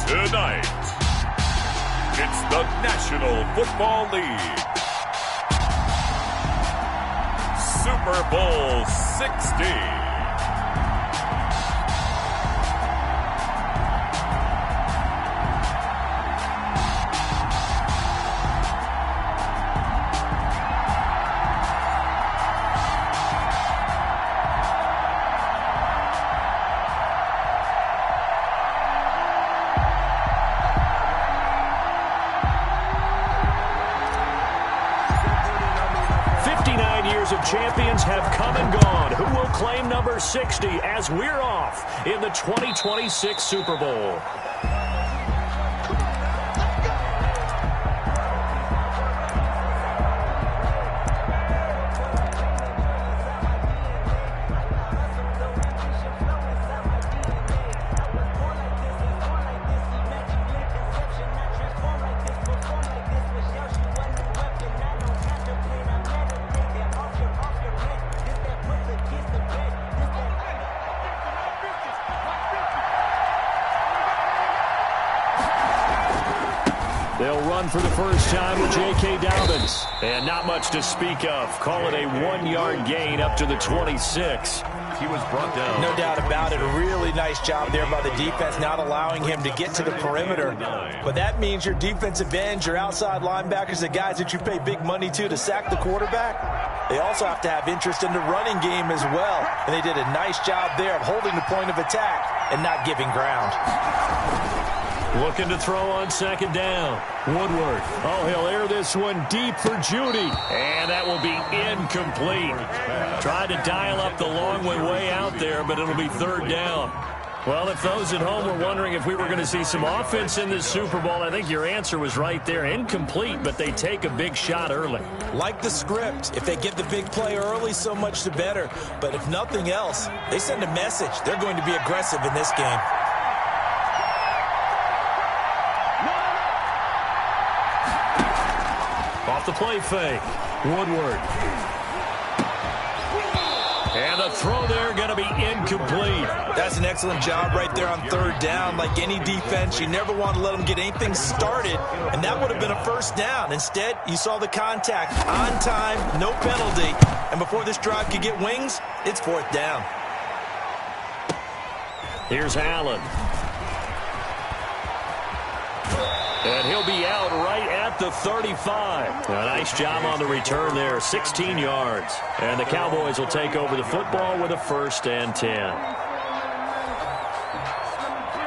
Tonight, it's the National Football League Super Bowl 60. Of champions have come and gone. Who will claim number 60 as we're off in the 2026 Super Bowl? They'll run for the first time with J.K. Dobbins. And not much to speak of. Call it a 1-yard gain up to the 26. He was brought down. No doubt about it. A really nice job there by the defense, not allowing him to get to the perimeter. But that means your defensive ends, your outside linebackers, the guys that you pay big money to sack the quarterback, they also have to have interest in the running game as well. And they did a nice job there of holding the point of attack and not giving ground. Looking to throw on second down. Woodward. Oh, he'll air this one deep for Judy. And that will be incomplete. Tried to dial up the long way out there, but it'll be third down. Well, if those at home were wondering if we were going to see some offense in this Super Bowl, I think your answer was right there. Incomplete, but they take a big shot early. Like the script. If they get the big play early, so much the better. But if nothing else, they send a message. They're going to be aggressive in this game. Off the play fake. Woodward. And the throw there going to be incomplete. That's an excellent job right there on third down. Like any defense, you never want to let them get anything started, and that would have been a first down. Instead, you saw the contact on time, no penalty, and before this drive could get wings, it's fourth down. Here's Allen. And he'll be out right at the 35. A nice job on the return there, 16 yards. And the Cowboys will take over the football with a 1st and 10.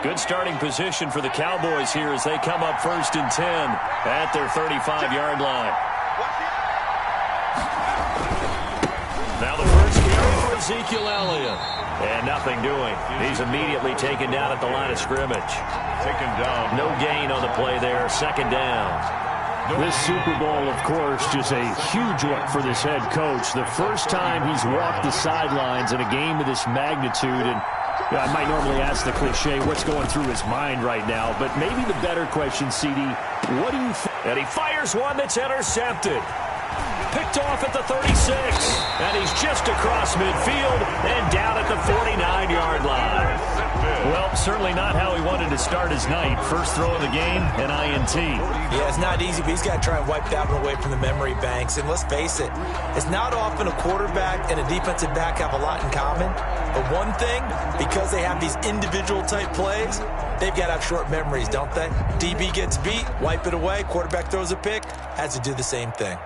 Good starting position for the Cowboys here as they come up 1st and 10 at their 35-yard line. Now the first carry for Ezekiel Elliott. And nothing doing. He's immediately taken down at the line of scrimmage. Taken down. No gain on the play there. Second down. This Super Bowl, of course, just a huge one for this head coach. The first time he's walked the sidelines in a game of this magnitude. And I might normally ask the cliche, what's going through his mind right now? But maybe the better question, CD, what do you think? And he fires one that's intercepted. Picked off at the 36, and he's just across midfield and down at the 49-yard line. Well, certainly not how he wanted to start his night. First throw of the game, an INT. Yeah, it's not easy, but he's got to try and wipe that one away from the memory banks. And let's face it, it's not often a quarterback and a defensive back have a lot in common. But one thing, because they have these individual-type plays, they've got to have short memories, don't they? DB gets beat, wipe it away, quarterback throws a pick, has to do the same thing.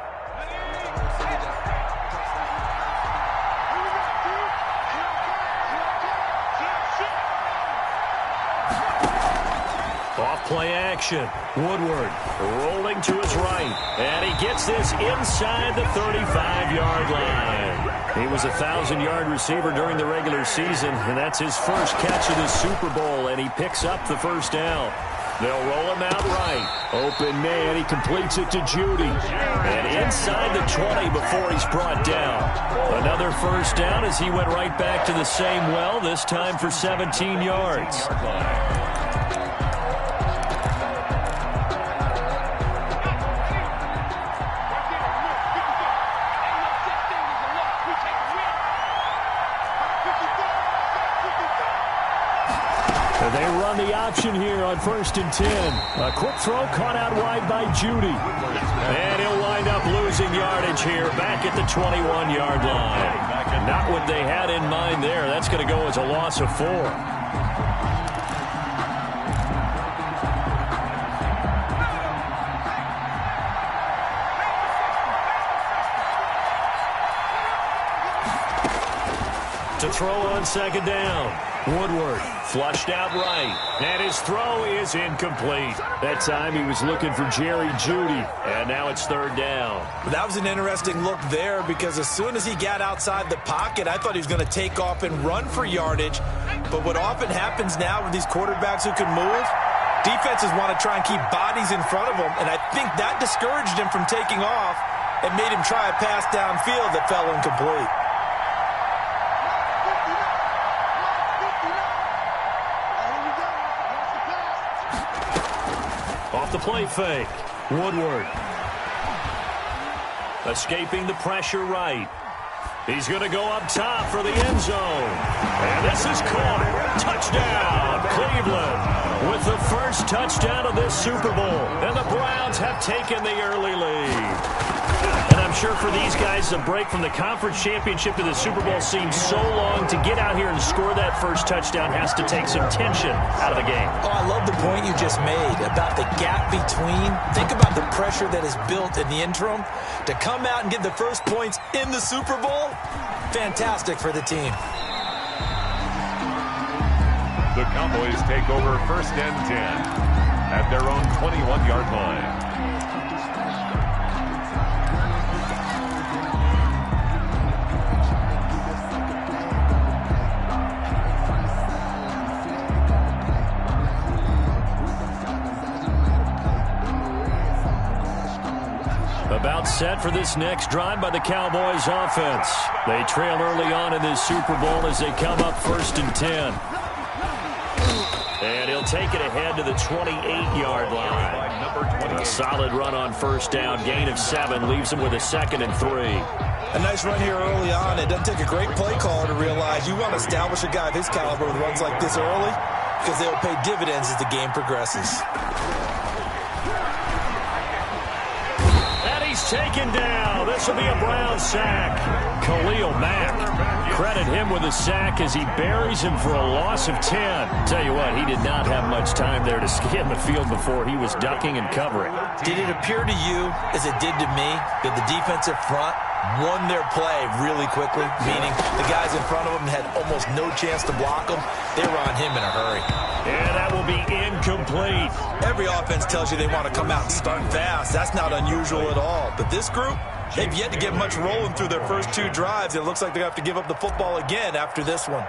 Play action. Woodward rolling to his right. And he gets this inside the 35-yard line. He was a 1,000-yard receiver during the regular season, and that's his first catch of the Super Bowl, and he picks up the first down. They'll roll him out right. Open man. He completes it to Judy. And inside the 20 before he's brought down. Another first down as he went right back to the same well, this time for 17 yards. They run the option here on 1st and 10. A quick throw caught out wide by Judy. And he'll wind up losing yardage here back at the 21-yard line. Not what they had in mind there. That's going to go as a loss of 4. To throw on 2nd down. Woodward flushed out right, and his throw is incomplete. That time he was looking for Jerry Jeudy, and now it's 3rd down. That was an interesting look there because as soon as he got outside the pocket, I thought he was going to take off and run for yardage. But what often happens now with these quarterbacks who can move, defenses want to try and keep bodies in front of them, and I think that discouraged him from taking off and made him try a pass downfield that fell incomplete. Off the play fake. Woodward. Escaping the pressure right. He's going to go up top for the end zone. And this is caught. Touchdown, Cleveland. With the first touchdown of this Super Bowl. And the Browns have taken the early lead. And I'm sure for these guys, the break from the conference championship to the Super Bowl seems so long. To get out here and score that first touchdown has to take some tension out of the game. Oh, I love the point you just made about the gap between. Think about the pressure that is built in the interim. To come out and get the first points in the Super Bowl, fantastic for the team. The Cowboys take over 1st and 10 at their own 21-yard line. About set for this next drive by the Cowboys offense. They trail early on in this Super Bowl as they come up 1st and 10. And he'll take it ahead to the 28-yard line. A solid run on 1st down. Gain of 7 leaves him with a 2nd and 3. A nice run here early on. It doesn't take a great play caller to realize you want to establish a guy of his caliber with runs like this early because they'll pay dividends as the game progresses. Taken down. This will be a Brown sack. Khalil Mack. Credit him with a sack as he buries him for a loss of 10. Tell you what, he did not have much time there to scan the field before he was ducking and covering. Did it appear to you, as it did to me, that the defensive front won their play really quickly? Meaning the guys in front of them had almost no chance to block them. They were on him in a hurry. And that will be incomplete. Every offense tells you they want to come out and start fast. That's not unusual at all. But this group, they've yet to get much rolling through their first 2 drives. It looks like they have to give up the football again after this one.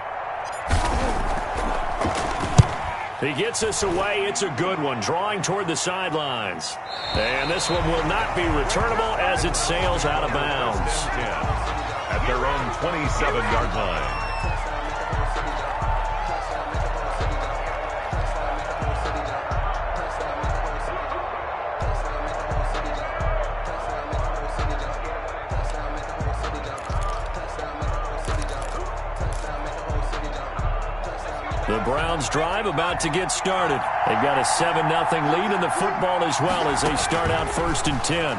He gets us away. It's a good one, drawing toward the sidelines. And this one will not be returnable as it sails out of bounds. At their own 27-yard line. The Browns drive about to get started. They've got a 7-0 lead in the football as well as they start out 1st and 10.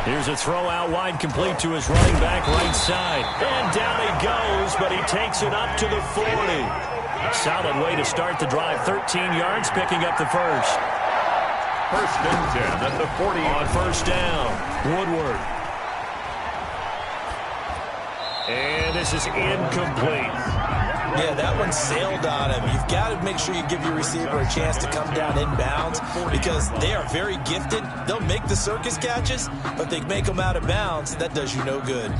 Here's a throw out wide complete to his running back right side. And down he goes, but he takes it up to the 40. Solid way to start the drive. 13 yards, picking up the first. 1st and 10 at the 40. On 1st down, Woodward. And this is incomplete. Yeah, that one sailed on him. You've got to make sure you give your receiver a chance to come down inbounds because they are very gifted. They'll make the circus catches, but they make them out of bounds. That does you no good.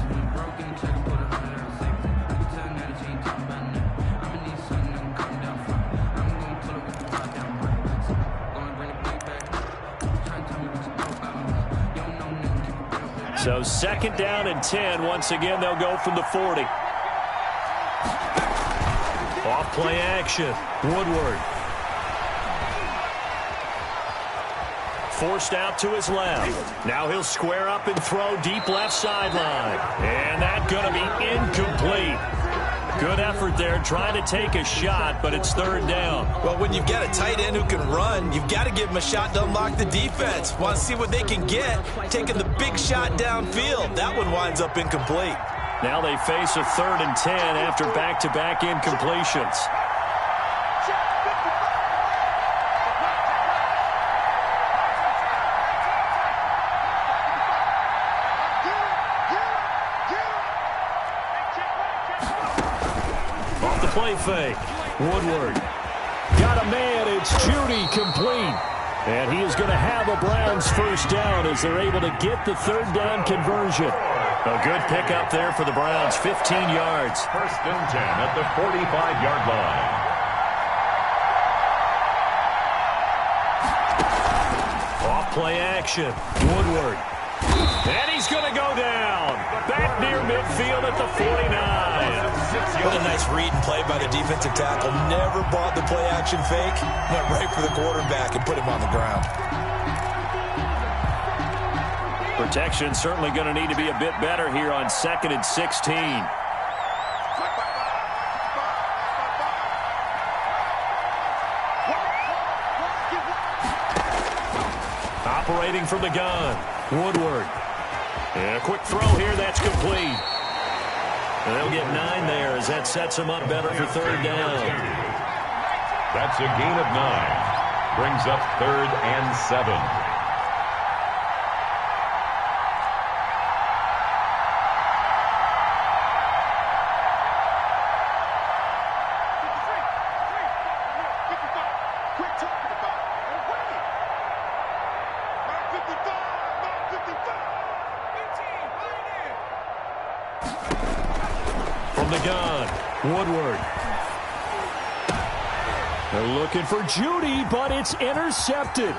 So 2nd down and 10. Once again, they'll go from the 40. Off play action. Woodward. Forced out to his left. Now he'll square up and throw deep left sideline. And that's going to be incomplete. Good effort there, trying to take a shot, but it's third down. Well, when you've got a tight end who can run, you've got to give him a shot to unlock the defense. Want to see what they can get, taking the big shot downfield. That one winds up incomplete. Now they face a 3rd and 10 after back-to-back incompletions. Off the play fake. Woodward. Got a man. It's Judy complete. And he is going to have a Browns first down as they're able to get the 3rd down conversion. A good pickup there for the Browns, 15 yards. 1st and 10 at the 45-yard line. Off play action. Woodward. And he's going to go down. Back near midfield at the 49. What a nice read and play by the defensive tackle. Never bought the play action fake. Went right for the quarterback and put him on the ground. Protection certainly going to need to be a bit better here on 2nd and 16. Operating from the gun. Woodward. And a quick throw here. That's complete. And they'll get 9 there as that sets them up better for 3rd down. That's a gain of 9. Brings up 3rd and 7. From the gun, Woodward. They're looking for Judy, but it's intercepted.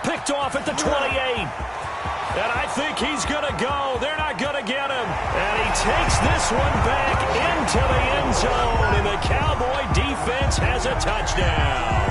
Picked off at the 28. And I think he's going to go. They're not going to get him. And he takes this one back into the end zone. And the Cowboy defense has a touchdown.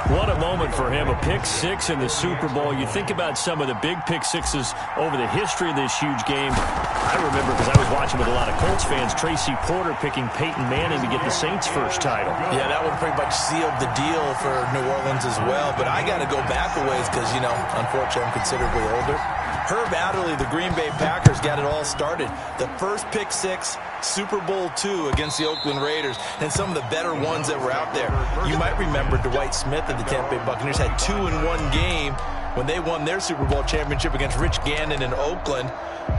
What a moment for him, a pick 6 in the Super Bowl. You think about some of the big pick 6s over the history of this huge game. I remember, because I was watching with a lot of Colts fans, Tracy Porter picking Peyton Manning to get the Saints' first title. Yeah, that one pretty much sealed the deal for New Orleans as well. But I got to go back a ways because, you know, unfortunately I'm considerably older. Herb Adderley, the Green Bay Packers, got it all started. The first pick 6, Super Bowl II against the Oakland Raiders, and some of the better ones that were out there. You might remember Dwight Smith of the Tampa Bay Buccaneers had 2 in one game when they won their Super Bowl championship against Rich Gannon in Oakland.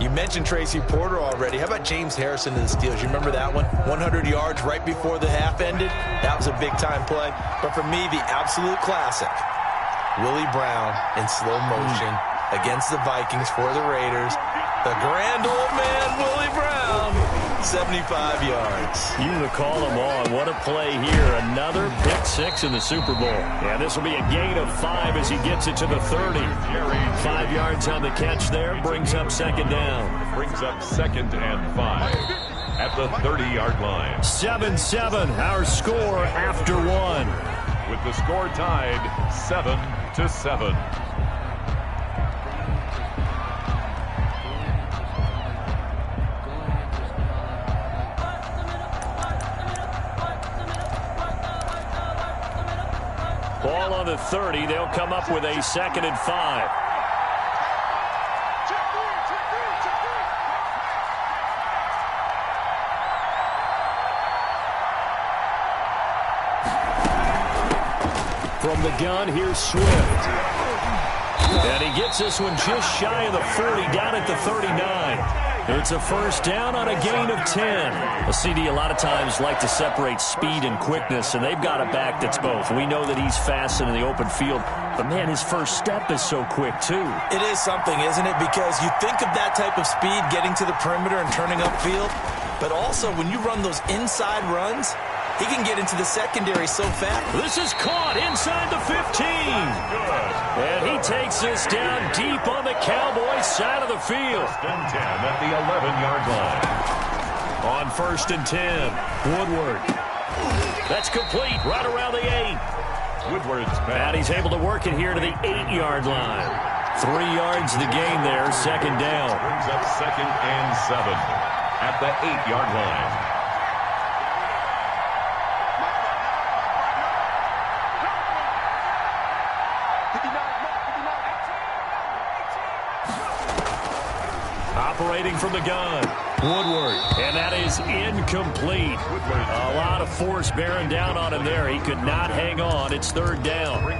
You mentioned Tracy Porter already. How about James Harrison of the Steelers? You remember that one? 100 yards right before the half ended? That was a big-time play. But for me, the absolute classic, Willie Brown in slow motion against the Vikings for the Raiders. The grand old man, Willie Brown, 75 yards. You recall them all. What a play here. Another pick 6 in the Super Bowl. And this will be a gain of 5 as he gets it to the 30. 5 yards on the catch there. Brings up 2nd down. Brings up 2nd and 5 at the 30-yard line. 7-7, our score after 1. With the score tied 7-7. Ball on the 30. They'll come up with a 2nd and 5. From the gun, here's Swift. And he gets this one just shy of the 40, down at the 39. It's a first down on a gain of 10. A CD a lot of times like to separate speed and quickness, and they've got a back that's both. We know that he's fast in the open field, but, man, his first step is so quick, too. It is something, isn't it? Because you think of that type of speed getting to the perimeter and turning upfield, but also when you run those inside runs, he can get into the secondary so fast. This is caught inside the 15. And he takes this down deep on the Cowboys side of the field. 1st and 10 at the 11-yard line. On 1st and 10, Woodward. That's complete right around the 8. Woodward's pass. And he's able to work it here to the 8-yard line. 3 yards the gain there, 2nd down. Brings up 2nd and 7 at the 8-yard line. operating from the gun. Woodward, and that is incomplete. A lot of force bearing down on him there. He could not hang on. It's third down.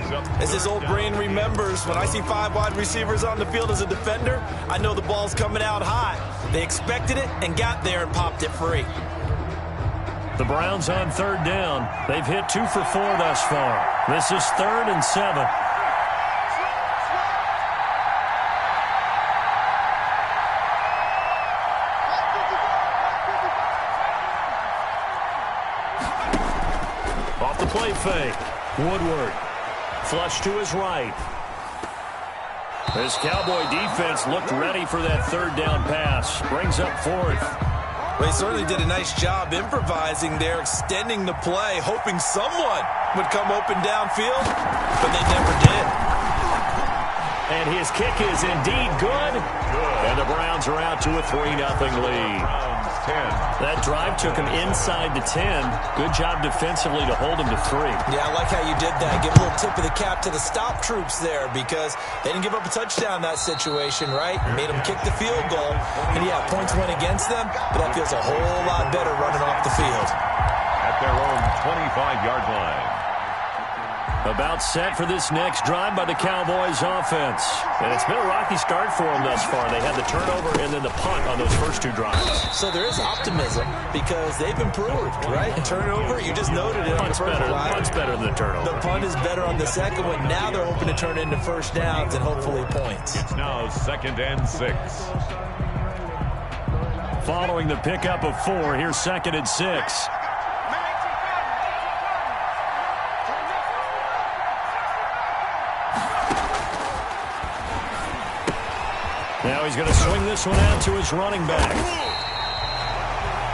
As his old brain remembers, when I see 5 wide receivers on the field as a defender, I know the ball's coming out high. They expected it and got there and popped it free. The Browns on third down. They've hit 2 for 4 thus far. This is 3rd and 7. Off the play fake. Woodward. Flush to his right. This Cowboy defense looked ready for that third down pass. Brings up 4th. Well, he certainly did a nice job improvising there, extending the play, hoping someone would come open downfield, but they never did. And his kick is indeed good. And the Browns are out to a 3-0 lead. That drive took him inside the 10. Good job defensively to hold him to 3. Yeah, I like how you did that. Give a little tip of the cap to the stop troops there because they didn't give up a touchdown in that situation, right? Made them kick the field goal. And, yeah, points went against them, but that feels a whole lot better running off the field. At their own 25-yard line. About set for this next drive by the Cowboys offense. And it's been a rocky start for them thus far. They had the turnover and then the punt on those first 2 drives. So there is optimism because they've improved, right? Turnover, you just noted it on the first drive. Punt's better than the turnover. The punt is better on the second one. Now they're hoping to turn it into first downs and hopefully points. It's now 2nd and 6. Following the pickup of 4, here's 2nd and 6. Now he's going to swing this one out to his running back.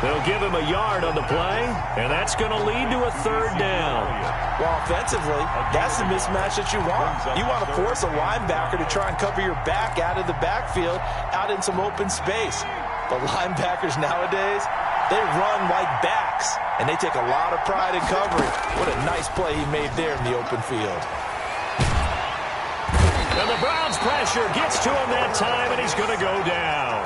They'll give him a yard on the play, and that's going to lead to a 3rd down. Well, offensively, that's the mismatch that you want. You want to force a linebacker to try and cover your back out of the backfield, out in some open space. But linebackers nowadays, they run like backs, and they take a lot of pride in covering. What a nice play he made there in the open field. And the Browns pressure gets to him that time, and he's going to go down.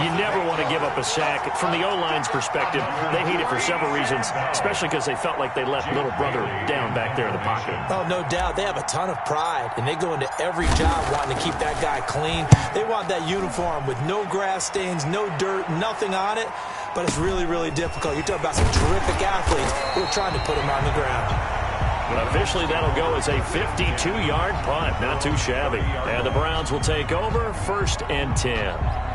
You never want to give up a sack. From the O-line's perspective, they hate it for several reasons, especially because they felt like they let little brother down back there in the pocket. Oh, no doubt. They have a ton of pride, and they go into every job wanting to keep that guy clean. They want that uniform with no grass stains, no dirt, nothing on it, but it's really, really difficult. You're talking about some terrific athletes who are trying to put him on the ground. But officially, that'll go as a 52-yard punt. Not too shabby. And the Browns will take over 1st and 10.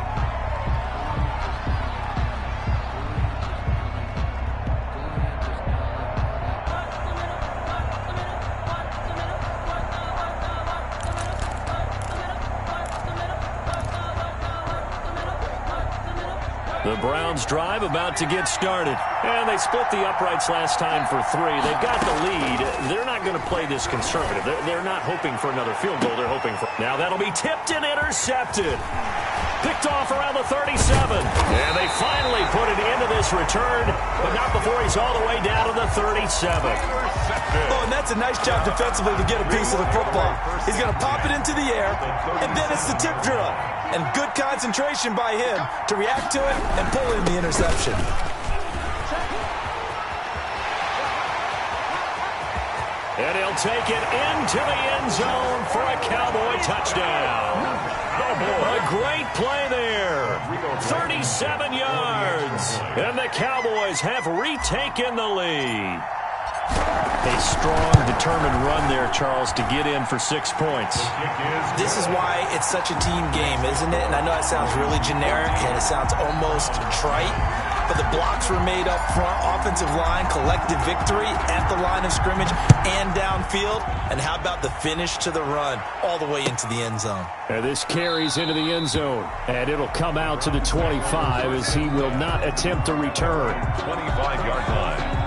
The Browns drive about to get started. And they split the uprights last time for 3. They've got the lead. They're not going to play this conservative. They're not hoping for another field goal. They're hoping for... Now that'll be tipped and intercepted. Picked off around the 37. And they finally put it into this return, but not before he's all the way down to the 37. Oh, and that's a nice job defensively to get a piece of the football. He's going to pop it into the air, and then it's the tip drill. And good concentration by him to react to it and pull in the interception. And he'll take it into the end zone for a Cowboy touchdown. A great play there. 37 yards. And the Cowboys have retaken the lead. A strong, determined run there, Charles, to get in for 6 points. This is why it's such a team game, isn't it? And I know that sounds really generic and it sounds almost trite, but the blocks were made up front, offensive line, collective victory at the line of scrimmage and downfield. And how about the finish to the run all the way into the end zone? And this carries into the end zone, and it'll come out to the 25 as he will not attempt to return. 25-yard line.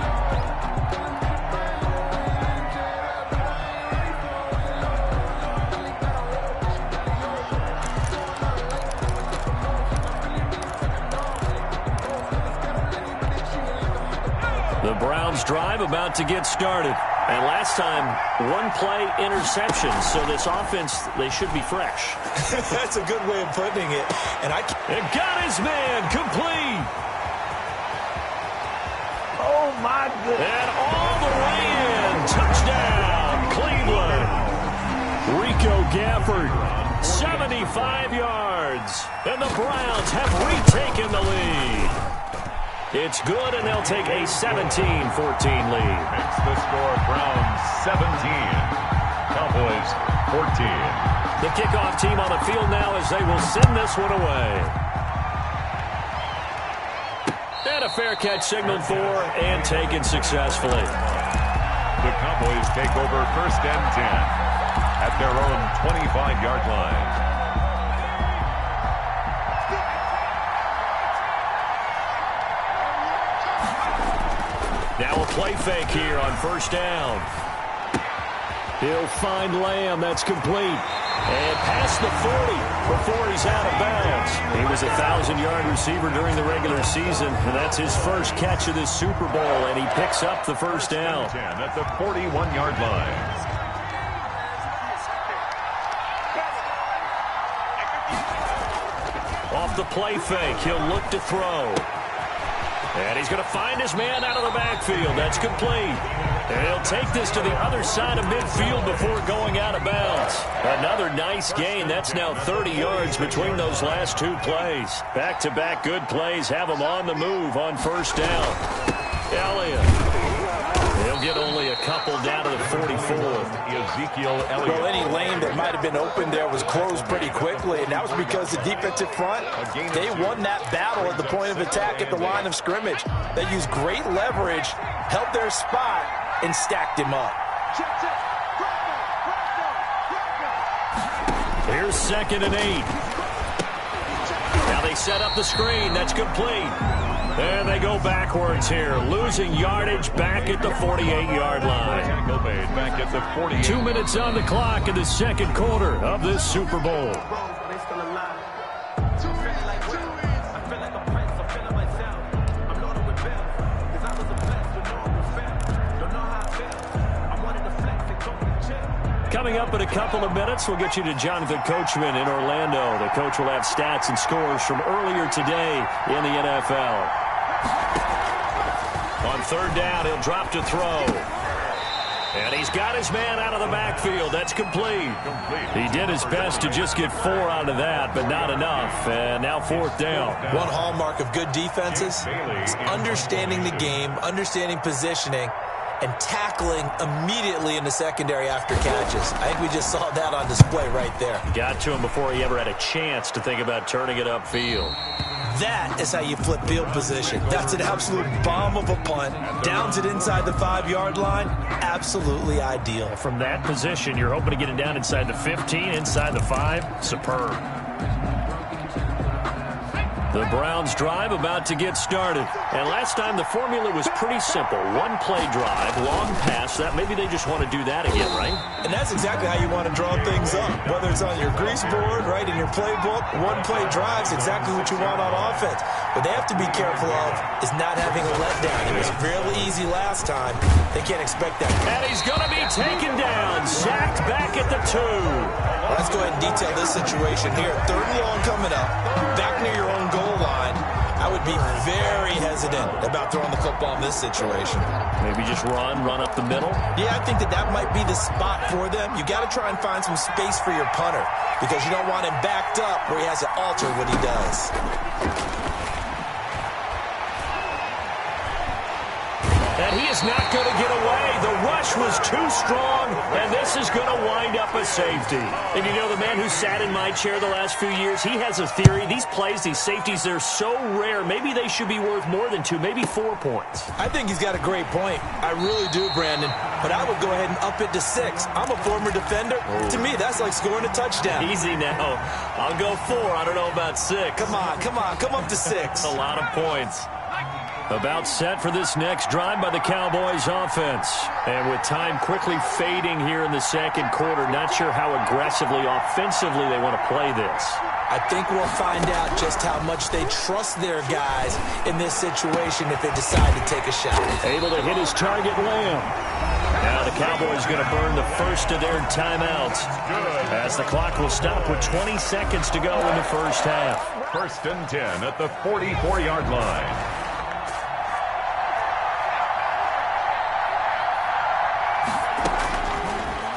The Browns drive about to get started. And last time, one play interception. So this offense, they should be fresh. That's a good way of putting it. And got his man complete. Oh, my goodness. And all the way in. Touchdown, Cleveland. Rico Gafford, 75 yards. And the Browns have retaken the lead. It's good, and they'll take a 17-14 lead. Makes the score Browns 17, Cowboys 14. The kickoff team on the field now as they will send this one away. And a fair catch signaled for and taken successfully. The Cowboys take over 1st and 10 at their own 25-yard line. Now a play fake here on 1st down. He'll find Lamb. That's complete. And past the 40 before he's out of bounds. He was a 1,000-yard receiver during the regular season, and that's his first catch of this Super Bowl, and he picks up the 1st down. At the 41-yard line. Off the play fake, he'll look to throw. And he's going to find his man out of the backfield. That's complete. And he'll take this to the other side of midfield before going out of bounds. Another nice gain. That's now 30 yards between those last two plays. Back-to-back good plays have him on the move on 1st down. Elliott. He'll get only a couple down to the 44. Ezekiel Elliott. Well, any lane that might have been open there was closed pretty quickly, and that was because the defensive front, they won that battle at the point of attack at the line of scrimmage. They used great leverage, held their spot, and stacked him up. Here's 2nd and 8. Now they set up the screen. That's complete. And they go backwards here, losing yardage back at the 48-yard line. Tackle made back at the 48. 2 minutes on the clock in the second quarter of this Super Bowl. Coming up in a couple of minutes, we'll get you to Jonathan Coachman in Orlando. The coach will have stats and scores from earlier today in the NFL. On 3rd down, he'll drop to throw. And he's got his man out of the backfield. That's complete. He did his best to just get 4 out of that, but not enough. And now 4th down. One hallmark of good defenses is understanding the game, understanding positioning, and tackling immediately in the secondary after catches. I think we just saw that on display right there. Got to him before he ever had a chance to think about turning it upfield. That is how you flip field position. That's an absolute bomb of a punt. Downs it inside the 5-yard line. Absolutely ideal. From that position, you're hoping to get it down inside the 15, inside the 5. Superb. The Browns drive about to get started. And last time the formula was pretty simple. One play drive, long pass. That maybe they just want to do that again, right? And that's exactly how you want to draw things up. Whether it's on your grease board, right, in your playbook, one play drive's exactly what you want on offense. What they have to be careful of is not having a letdown. It was fairly easy last time. They can't expect that. And he's going to be taken down, sacked back at the 2. Well, let's go ahead and detail this situation here. 3rd and long coming up, back near your own goal line. I would be very hesitant about throwing the football in this situation. Maybe just run up the middle? Yeah, I think that might be the spot for them. You got to try and find some space for your punter because you don't want him backed up where he has to alter what he does. And he is not going to get away. The rush was too strong, and this is going to wind up a safety. And you know, the man who sat in my chair the last few years, he has a theory. These plays, these safeties, they're so rare. Maybe they should be worth more than 2, maybe 4 points. I think he's got a great point. I really do, Brandon. But I would go ahead and up it to 6. I'm a former defender. To me, that's like scoring a touchdown. Easy now. I'll go 4. I don't know about 6. Come on. Come up to 6. A lot of points. About set for this next drive by the Cowboys offense. And with time quickly fading here in the second quarter, not sure how aggressively, offensively they want to play this. I think we'll find out just how much they trust their guys in this situation if they decide to take a shot. Able to hit his target, Lamb. Now the Cowboys going to burn the first of their timeouts as the clock will stop with 20 seconds to go in the first half. 1st and 10 at the 44-yard line.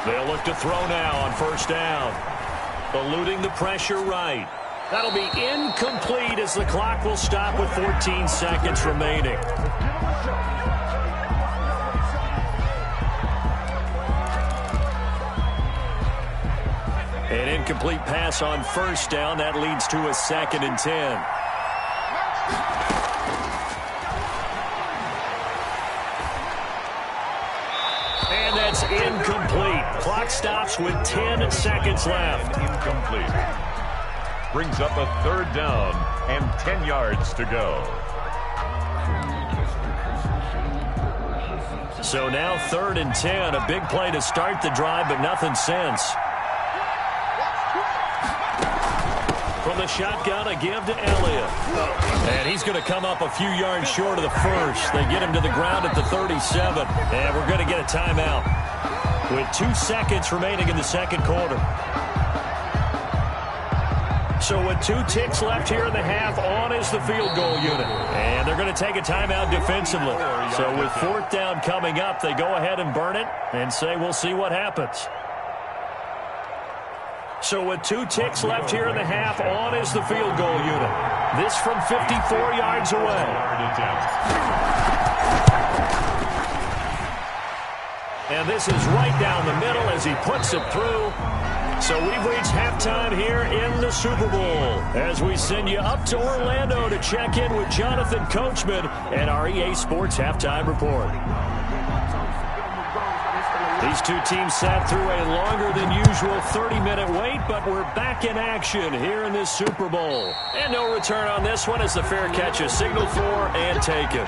They'll look to throw now on 1st down. Eluding the pressure right. That'll be incomplete as the clock will stop with 14 seconds remaining. An incomplete pass on 1st down. That leads to a 2nd and 10. And that's incomplete. Clock stops with 10 seconds left. Incomplete. Brings up a 3rd down and 10 yards to go. So now 3rd and 10. A big play to start the drive, but nothing since. From the shotgun, a give to Elliott. And he's going to come up a few yards short of the first. They get him to the ground at the 37. And we're going to get a timeout with 2 seconds remaining in the 2nd quarter. So with 2 ticks left here in the half, on is the field goal unit. And they're going to take a timeout defensively. So with 4th down coming up, they go ahead and burn it and say we'll see what happens. So with 2 ticks left here in the half, on is the field goal unit. This from 54 yards away. And this is right down the middle as he puts it through. So we've reached halftime here in the Super Bowl as we send you up to Orlando to check in with Jonathan Coachman and our EA Sports Halftime Report. These 2 teams sat through a longer than usual 30-minute wait, but we're back in action here in this Super Bowl. And no return on this one as the fair catch is signaled for and taken.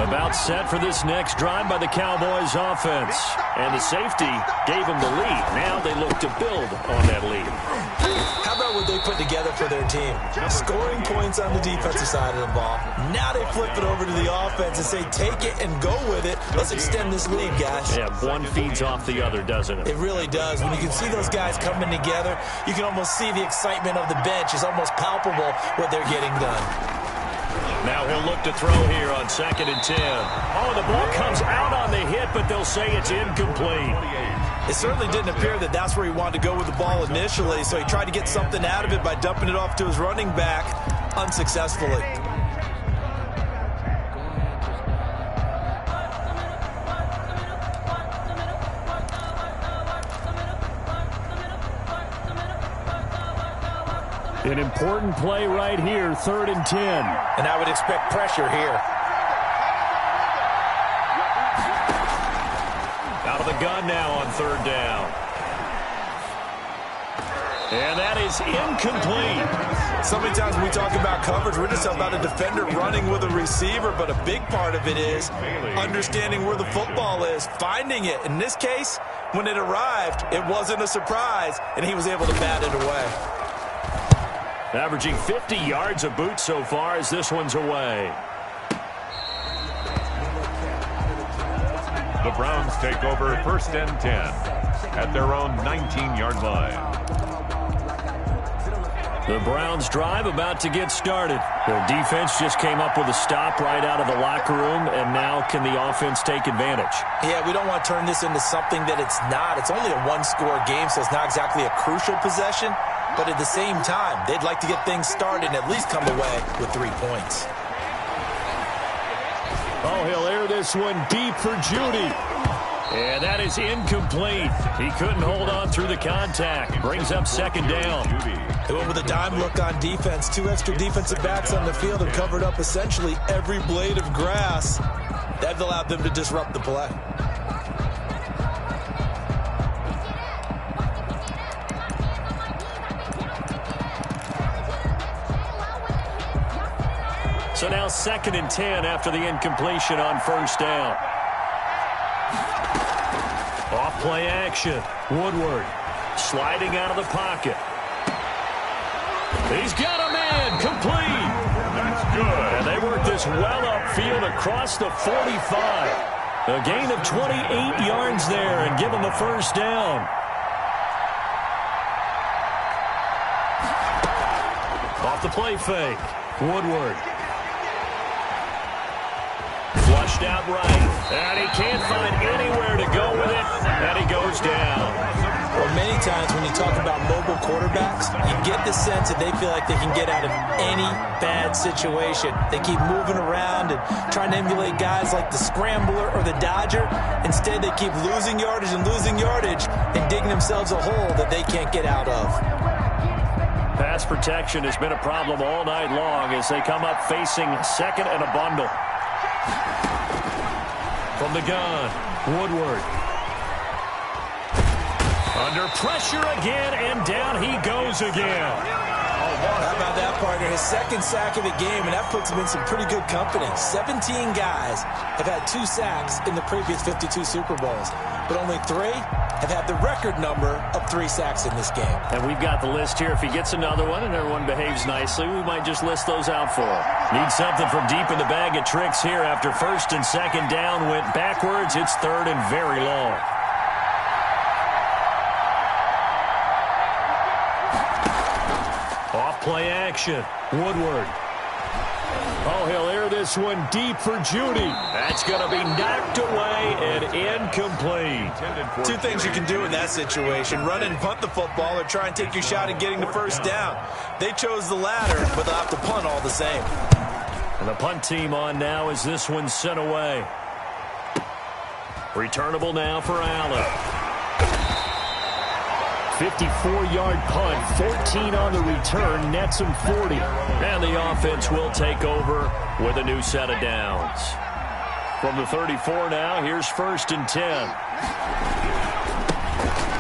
About set for this next drive by the Cowboys offense. And the safety gave them the lead. Now they look to build on that lead. How about what they put together for their team? Scoring points on the defensive side of the ball. Now they flip it over to the offense and say, take it and go with it. Let's extend this lead, guys. Yeah, one feeds off the other, doesn't it? It really does. When you can see those guys coming together, you can almost see the excitement of the bench. It's almost palpable what they're getting done. Now he'll look to throw here on 2nd and 10. Oh, the ball comes out on the hit, but they'll say it's incomplete. It certainly didn't appear that that's where he wanted to go with the ball initially, so he tried to get something out of it by dumping it off to his running back unsuccessfully. An important play right here, 3rd and 10. And I would expect pressure here. Out of the gun now on 3rd down. And that is incomplete. So many times when we talk about coverage, we're just about a defender running with a receiver, but a big part of it is understanding where the football is, finding it. In this case, when it arrived, it wasn't a surprise, and he was able to bat it away. Averaging 50 yards a boot so far as this one's away. The Browns take over 1st and 10 at their own 19-yard line. The Browns drive about to get started. Their defense just came up with a stop right out of the locker room, and now can the offense take advantage? Yeah, we don't want to turn this into something that it's not. It's only a one-score game, so it's not exactly a crucial possession. But at the same time, they'd like to get things started and at least come away with 3 points. Oh, he'll air this one deep for Judy. And that is incomplete. He couldn't hold on through the contact. Brings up 2nd down. They went with a dime look on defense. 2 extra defensive backs on the field and covered up essentially every blade of grass. That allowed them to disrupt the play. So now 2nd and 10 after the incompletion on 1st down. Off play action. Woodward sliding out of the pocket. He's got a man complete. That's good. goes well upfield across the 45. A gain of 28 yards there and give him the first down. Off the play fake. Woodward. Flushed out right. And he can't find anywhere to go with it. And he goes down. Well, many times when you talk about mobile quarterbacks, you get the sense that they feel like they can get out of any bad situation. They keep moving around and trying to emulate guys like the scrambler or the dodger. Instead, they keep losing yardage and digging themselves a hole that they can't get out of. Pass protection has been a problem all night long as they come up facing second and a bundle. From the gun, Woodward. Under pressure again, and down he goes again. How about that, partner? His second sack of the game, and that puts him in some pretty good company. 17 guys have had 2 sacks in the previous 52 Super Bowls, but only 3 have had the record number of 3 sacks in this game. And we've got the list here. If he gets another one and everyone behaves nicely, we might just list those out for him. Need something from deep in the bag of tricks here after first and second down went backwards. It's third and very long. Play action. Woodward. Oh, he'll air this one deep for Judy. That's going to be knocked away and incomplete. 2 things you can do in that situation. Run and punt the football or try and take your shot at getting the first down. They chose the latter, but they'll have to punt all the same. And the punt team on now as this one's sent away. Returnable now for Allen. 54-yard punt, 14 on the return, nets him 40. And the offense will take over with a new set of downs. From the 34 now, here's first and 10.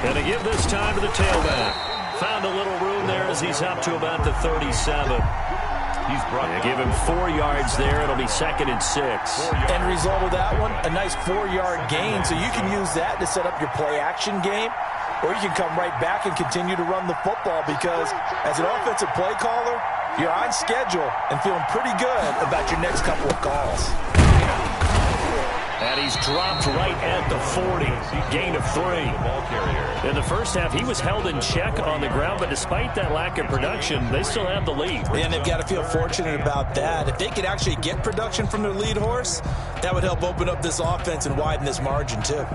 And to give this time to the tailback. Found a little room there as he's up to about the 37. He's brought give him 4 yards there. It'll be second and 6. End result of that one, a nice 4-yard gain. So you can use that to set up your play-action game. Or you can come right back and continue to run the football because as an offensive play caller, you're on schedule and feeling pretty good about your next couple of calls. And he's dropped right at the 40. Gain of 3. In the first half, he was held in check on the ground, but despite that lack of production, they still have the lead. And they've got to feel fortunate about that. If they could actually get production from their lead horse, that would help open up this offense and widen this margin too.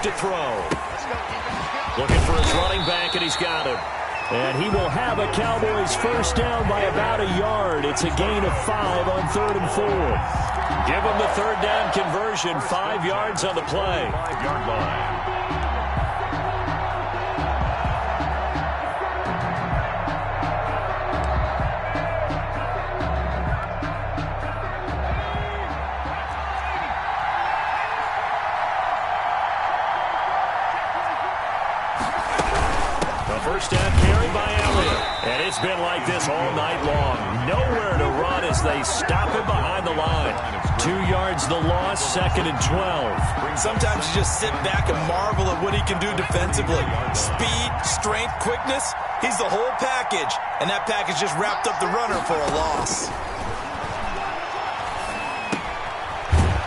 To throw. Looking for his running back, and he's got him. And he will have a Cowboys first down by about a yard. It's a gain of 5 on 3rd and 4. Give him the third down conversion. 5 yards on the play. 5-yard line. It's been like this all night long. Nowhere to run as they stop him behind the line. 2 yards the loss, second and 12. Sometimes you just sit back and marvel at what he can do defensively. Speed, strength, quickness, he's the whole package. And that package just wrapped up the runner for a loss.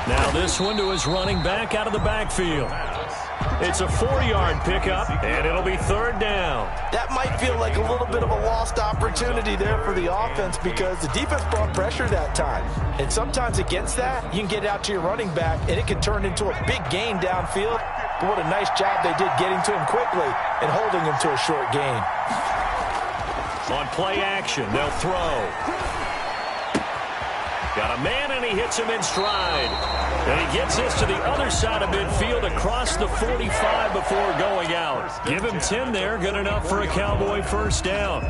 Now this one to his running back out of the backfield. It's a 4-yard pickup, and it'll be third down. That might feel like a little bit of a lost opportunity there for the offense because the defense brought pressure that time. And sometimes against that, you can get out to your running back, and it can turn into a big gain downfield. But what a nice job they did getting to him quickly and holding him to a short gain. On play action, they'll throw. Got a man, and he hits him in stride. And he gets this to the other side of midfield across the 45 before going out. Give him 10 there, good enough for a Cowboy first down.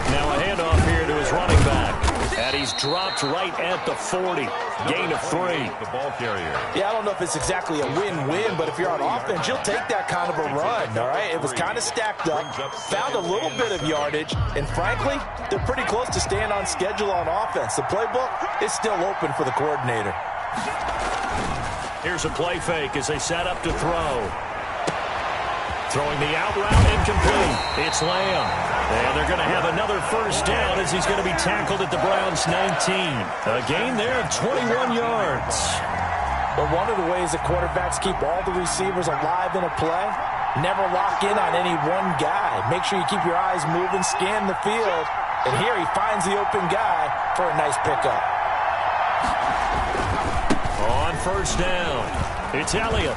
Now a handoff here to his running back. And he's dropped right at the 40. Gain of 3. The ball carrier. Yeah, I don't know if it's exactly a win-win, but if you're on offense, you'll take that kind of a run, all right? It was kind of stacked up, found a little bit of yardage, and frankly, they're pretty close to staying on schedule on offense. The playbook is still open for the coordinator. Here's a play fake as they set up to throw. Throwing the out route incomplete. It's Lamb. And they're going to have another first down as he's going to be tackled at the Browns' 19. A gain there of 21 yards. But one of the ways that quarterbacks keep all the receivers alive in a play, never lock in on any one guy. Make sure you keep your eyes moving, scan the field. And here he finds the open guy for a nice pickup. On first down, it's Elliott.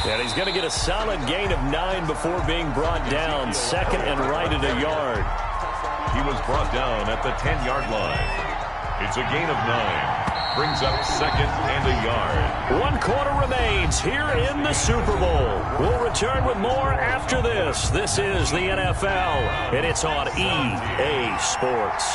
And he's going to get a solid gain of 9 before being brought down. Second and right at a yard. He was brought down at the 10-yard line. It's a gain of 9. Brings up second and a yard. 1 quarter remains here in the Super Bowl. We'll return with more after this. This is the NFL, and it's on EA Sports.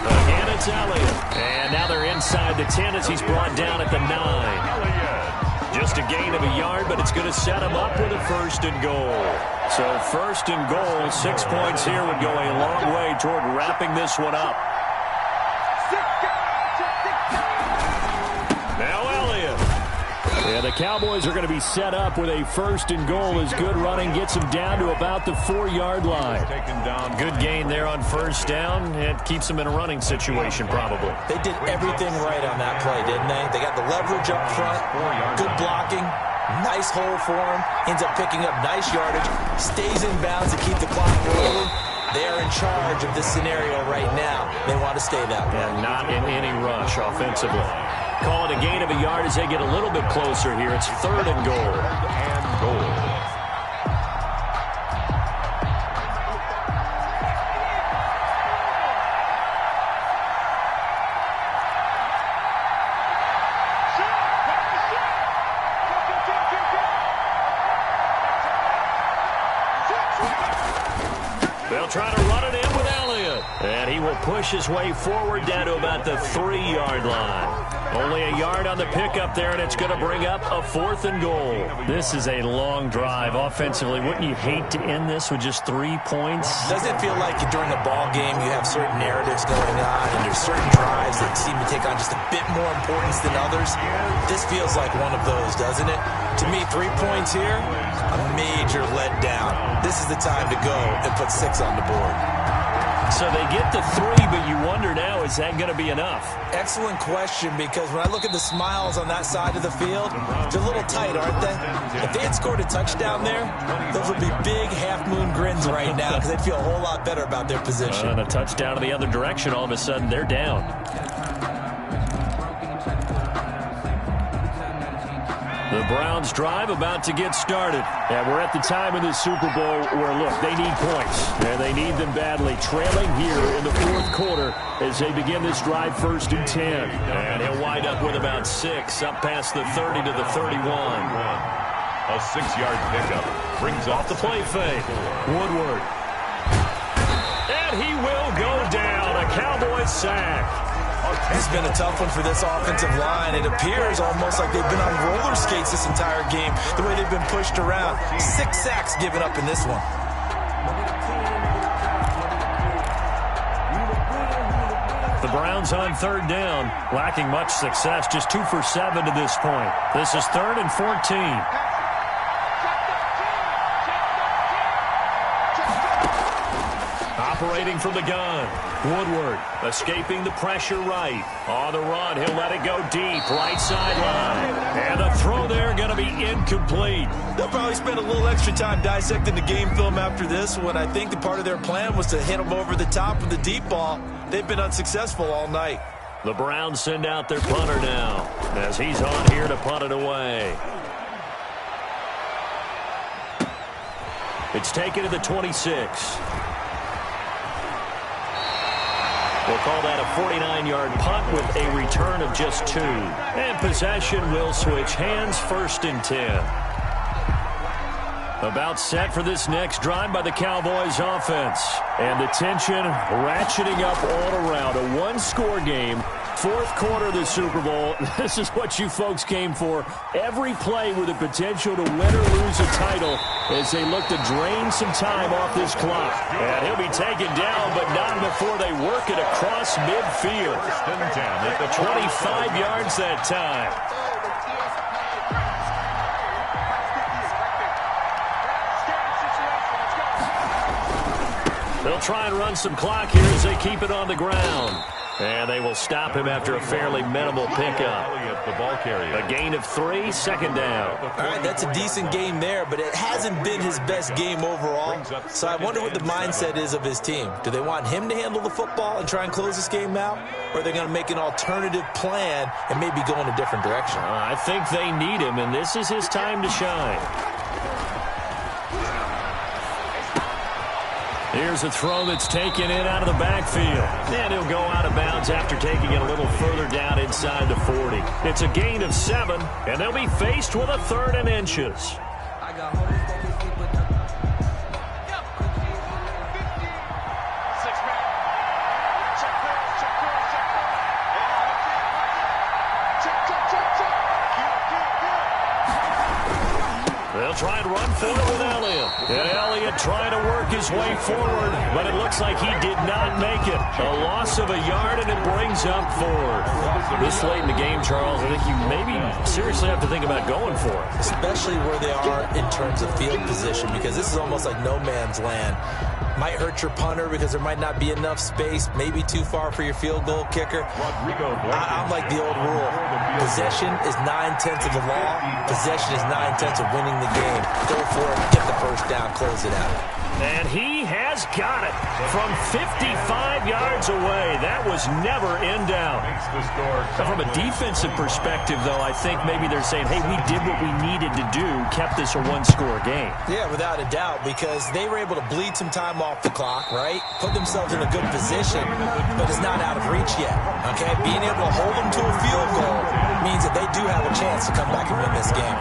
Again, it's Elliott. And now they're inside the 10 as he's brought down at the 9. Just a gain of a yard, but it's going to set him up with a first and goal. So first and goal, 6 points here would go a long way toward wrapping this one up. Now Elliott. Yeah, the Cowboys are going to be set up with a first and goal as good running gets him down to about the 4-yard line. Good gain there on first down. It keeps him in a running situation probably. They did everything right on that play, didn't they? They got the leverage up front, good blocking, nice hole for him, ends up picking up nice yardage, stays in bounds to keep the clock rolling. They are in charge of this scenario right now. They want to stay that way. And not in any rush offensively. Call it a gain of a yard as they get a little bit closer here. It's third and goal. And goal. They'll try to run it in with Elliott. And he will push his way forward down to about the 3-yard line. Only a yard on the pickup there, and it's going to bring up a fourth and goal. This is a long drive offensively. Wouldn't you hate to end this with just 3 points? Doesn't it feel like during a ball game you have certain narratives going on and there's certain drives that seem to take on just a bit more importance than others? This feels like one of those, doesn't it? To me, 3 points here, a major letdown. This is the time to go and put 6 on the board. So they get the 3, but you wonder now, is that going to be enough? Excellent question, because when I look at the smiles on that side of the field, they're a little tight, aren't they? If they had scored a touchdown there, those would be big half-moon grins right now because they'd feel a whole lot better about their position. And a touchdown in the other direction, all of a sudden they're down. The Browns drive about to get started. And we're at the time in the Super Bowl where, look, they need points. And they need them badly. Trailing here in the fourth quarter as they begin this drive first and 10. And he'll wind up with about 6 up past the 30 to the 31. A 6-yard pickup brings Off the play fake. Woodward. And he will go down. A Cowboys sack. It's been a tough one for this offensive line. It appears almost like they've been on roller skates this entire game, the way they've been pushed around. 6 sacks given up in this one. The Browns on third down, lacking much success, just 2 for 7 to this point. This is 3rd and 14. Operating from the gun. Woodward escaping the pressure right. On the run, he'll let it go deep. Right sideline. And the throw there going to be incomplete. They'll probably spend a little extra time dissecting the game film after this when I think the part of their plan was to hit them over the top with the deep ball. They've been unsuccessful all night. The Browns send out their punter now as he's on here to punt it away. It's taken to the 26. We'll call that a 49-yard punt with a return of just 2. And possession will switch hands, 1st and 10. About set for this next drive by the Cowboys offense. And the tension ratcheting up all around. A one-score game. Fourth quarter of the Super Bowl. This is what you folks came for. Every play with the potential to win or lose a title as they look to drain some time off this clock. And he'll be taken down, but not before they work it across midfield. 25 yards that time. They'll try and run some clock here as they keep it on the ground. And they will stop him after a fairly minimal pickup. A gain of 3, second down. All right, that's a decent game there, but it hasn't been his best game overall. So I wonder what the mindset is of his team. Do they want him to handle the football and try and close this game out? Or are they going to make an alternative plan and maybe go in a different direction? I think they need him, and this is his time to shine. Here's a throw that's taken in out of the backfield. And he'll go out of bounds after taking it a little further down inside the 40. It's a gain of 7, and they'll be faced with a 3rd and inches. They'll try and run for it with Elliott. And Elliott trying to work his way forward, but it looks like he did not make it. A loss of a yard, and it brings up 4. This late in the game, Charles, I think you maybe seriously have to think about going for it. Especially where they are in terms of field position, because this is almost like no man's land. Might hurt your punter because there might not be enough space, maybe too far for your field goal kicker. I'm like the old rule. Possession is 9/10 of the law. Possession is 9/10 of winning the game. Go for it, get the first down, close it out. And he has got it from 55 yards away. That was never in doubt. From a defensive perspective, though, I think maybe they're saying, hey, we did what we needed to do, kept this a one-score game. Yeah, without a doubt, because they were able to bleed some time off the clock, right? Put themselves in a good position, but it's not out of reach yet, okay? Being able to hold them to a field goal means that they do have a chance to come back and win this game.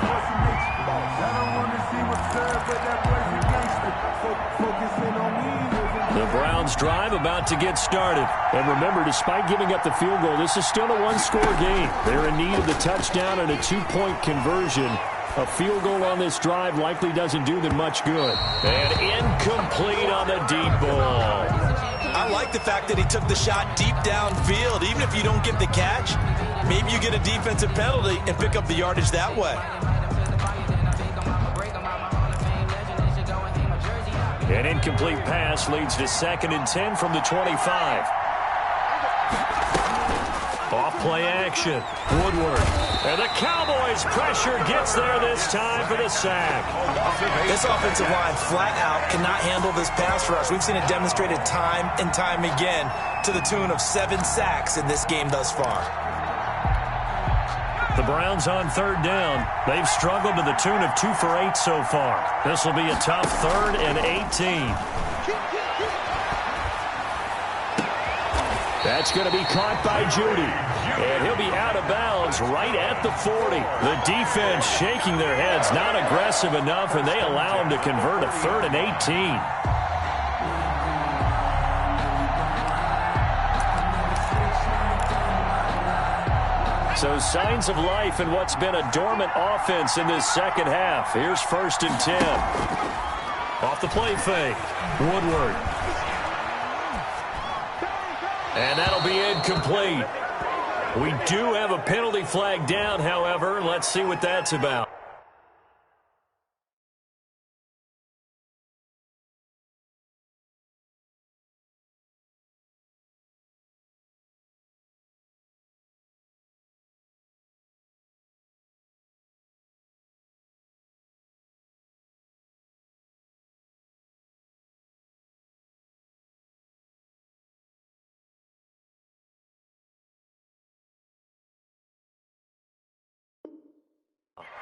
The Browns drive about to get started. And remember, despite giving up the field goal, this is still a one-score game. They're in need of the touchdown and a 2-point conversion. A field goal on this drive likely doesn't do them much good. And incomplete on the deep ball. I like the fact that he took the shot deep downfield. Even if you don't get the catch, maybe you get a defensive penalty and pick up the yardage that way. An incomplete pass leads to 2nd and 10 from the 25. Off play action. Woodward. And the Cowboys pressure gets there this time for the sack. This offensive line flat out cannot handle this pass rush. We've seen it demonstrated time and time again to the tune of 7 sacks in this game thus far. The Browns on 3rd down. They've struggled to the tune of 2 for 8 so far. This will be a tough 3rd and 18. That's going to be caught by Judy. And he'll be out of bounds right at the 40. The defense shaking their heads, not aggressive enough, and they allow him to convert a 3rd and 18. So signs of life in what's been a dormant offense in this second half. Here's 1st and 10. Off the play fake. Woodward. And that'll be incomplete. We do have a penalty flag down, however. Let's see what that's about.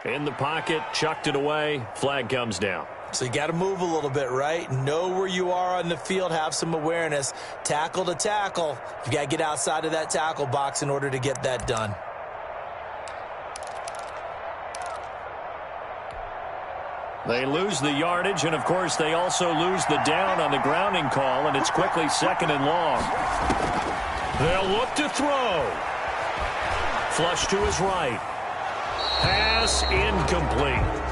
In the pocket, chucked it away, flag comes down. So you got to move a little bit, right? Know where you are on the field, have some awareness. Tackle to tackle. You got to get outside of that tackle box in order to get that done. They lose the yardage, and, of course, they also lose the down on the grounding call, and it's quickly 2nd and long. They'll look to throw. Flush to his right. Pass incomplete.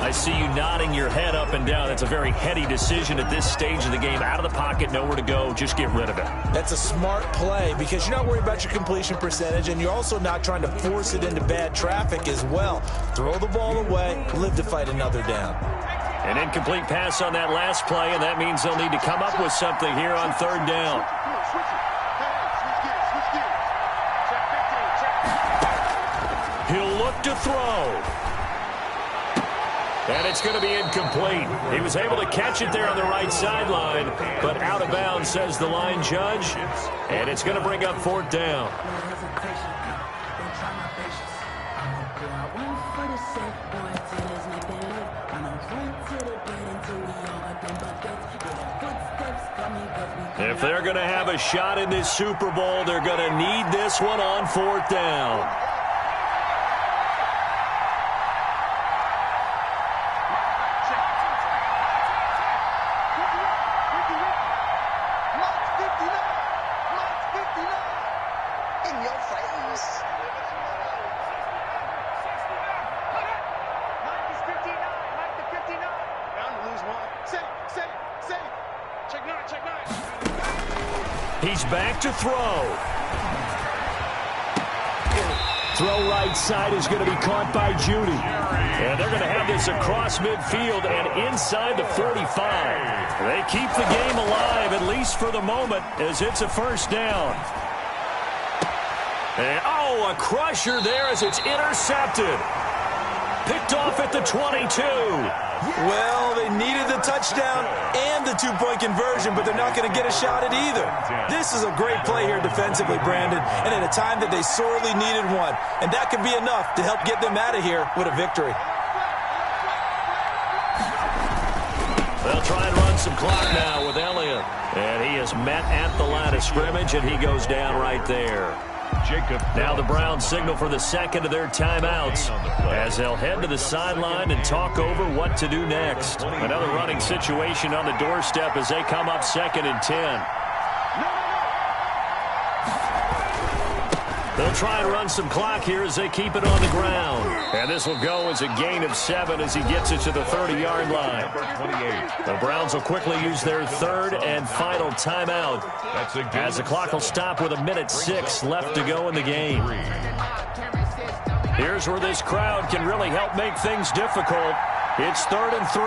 I see you nodding your head up and down. That's a very heady decision at this stage of the game. Out of the pocket, nowhere to go. Just get rid of it. That's a smart play because you're not worried about your completion percentage, and you're also not trying to force it into bad traffic as well. Throw the ball away, live to fight another down. An incomplete pass on that last play, and that means they'll need to come up with something here on 3rd down. He'll look to throw. And it's going to be incomplete. He was able to catch it there on the right sideline, but out of bounds, says the line judge. And it's going to bring up 4th down. If they're going to have a shot in this Super Bowl, they're going to need this one on 4th down. He's back to throw. Throw right side is going to be caught by Judy. And they're going to have this across midfield and inside the 45. They keep the game alive, at least for the moment, as it's a 1st down. And, a crusher there as it's intercepted. Picked off at the 22. Well, they needed the touchdown and the 2-point conversion, but they're not going to get a shot at either. This is a great play here defensively, Brandon, and at a time that they sorely needed one. And that could be enough to help get them out of here with a victory. They'll try and run some clock now with Elliott. And he is met at the line of scrimmage, and he goes down right there. Now the Browns signal for the 2nd of their timeouts as they'll head to the sideline and talk over what to do next. Another running situation on the doorstep as they come up 2nd and 10. They'll try and run some clock here as they keep it on the ground. And this will go as a gain of 7 as he gets it to the 30-yard line. The Browns will quickly use their 3rd and final timeout as the clock will stop with 1:06 left to go in the game. Here's where this crowd can really help make things difficult. It's 3rd and 3.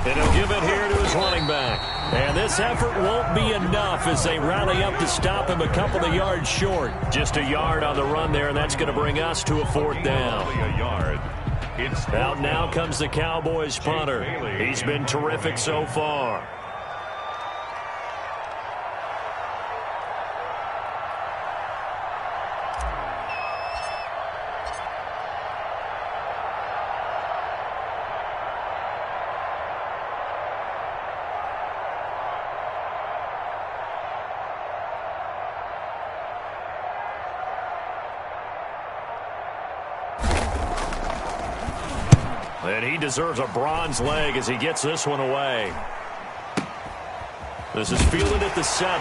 And he'll give it here to his running back. And this effort won't be enough as they rally up to stop him a couple of yards short. Just a yard on the run there, and that's going to bring us to a 4th down. Out now comes the Cowboys punter. He's been terrific so far. And he deserves a bronze leg as he gets this one away. This is fielded at the 7.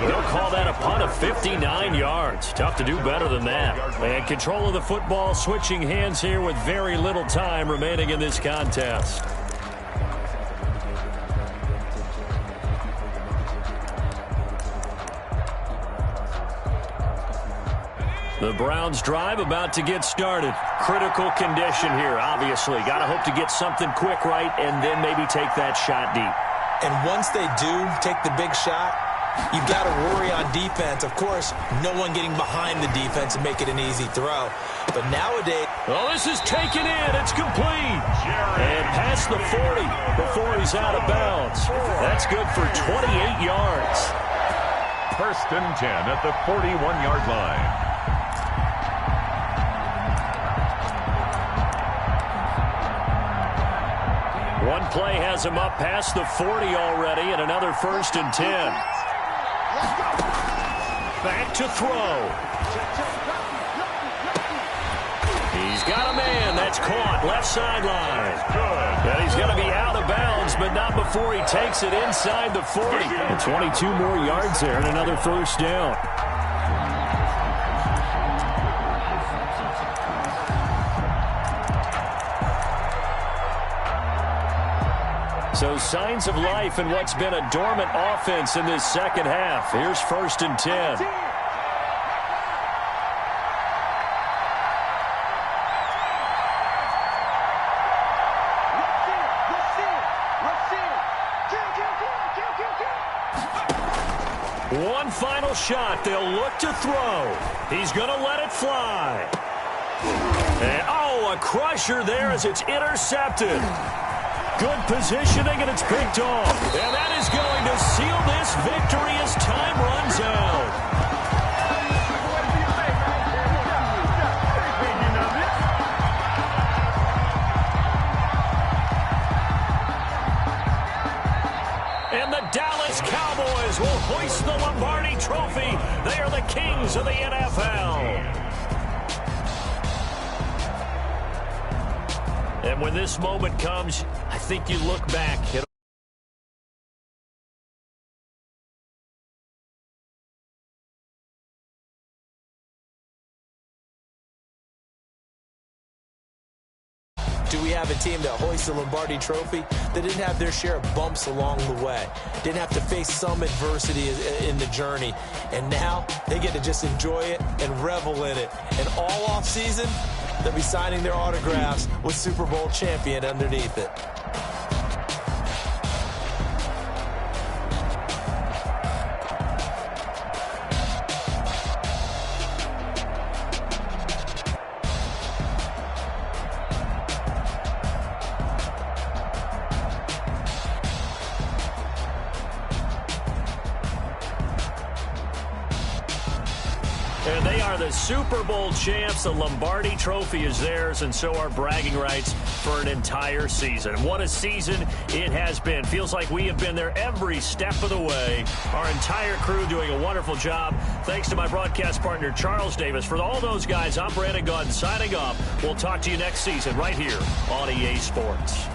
They'll call that a punt of 59 yards. Tough to do better than that. And control of the football switching hands here with very little time remaining in this contest. The Browns drive about to get started. Critical condition here, obviously. Got to hope to get something quick right and then maybe take that shot deep. And once they do take the big shot, you've got to worry on defense. Of course, no one getting behind the defense and make it an easy throw. But nowadays... Oh, this is taken in. It's complete. And past the 40 before he's out of bounds. That's good for 28 yards. 1st and 10 at the 41-yard line. play has him up past the 40 already, and another 1st and 10. Back to throw. He's got a man. That's caught. Left sideline. And he's going to be out of bounds, but not before he takes it inside the 40. And 22 more yards there and another 1st down. So signs of life in what's been a dormant offense in this second half. Here's 1st and 10. One final shot. They'll look to throw. He's going to let it fly. And, a crusher there as it's intercepted. Good positioning, and it's picked off. And that is going to seal this victory as time runs out. And the Dallas Cowboys will hoist the Lombardi Trophy. They are the kings of the NFL. And when this moment comes, I think you look back at do we have a team that hoists the Lombardi Trophy that didn't have their share of bumps along the way, didn't have to face some adversity in the journey, and now they get to just enjoy it and revel in it. And all off season, they'll be signing their autographs with Super Bowl champion underneath it. And they are the Super Bowl champs. The Lombardi Trophy is theirs, and so are bragging rights for an entire season. What a season it has been. Feels like we have been there every step of the way. Our entire crew doing a wonderful job. Thanks to my broadcast partner, Charles Davis. For all those guys, I'm Brandon Gaudin signing off. We'll talk to you next season right here on EA Sports.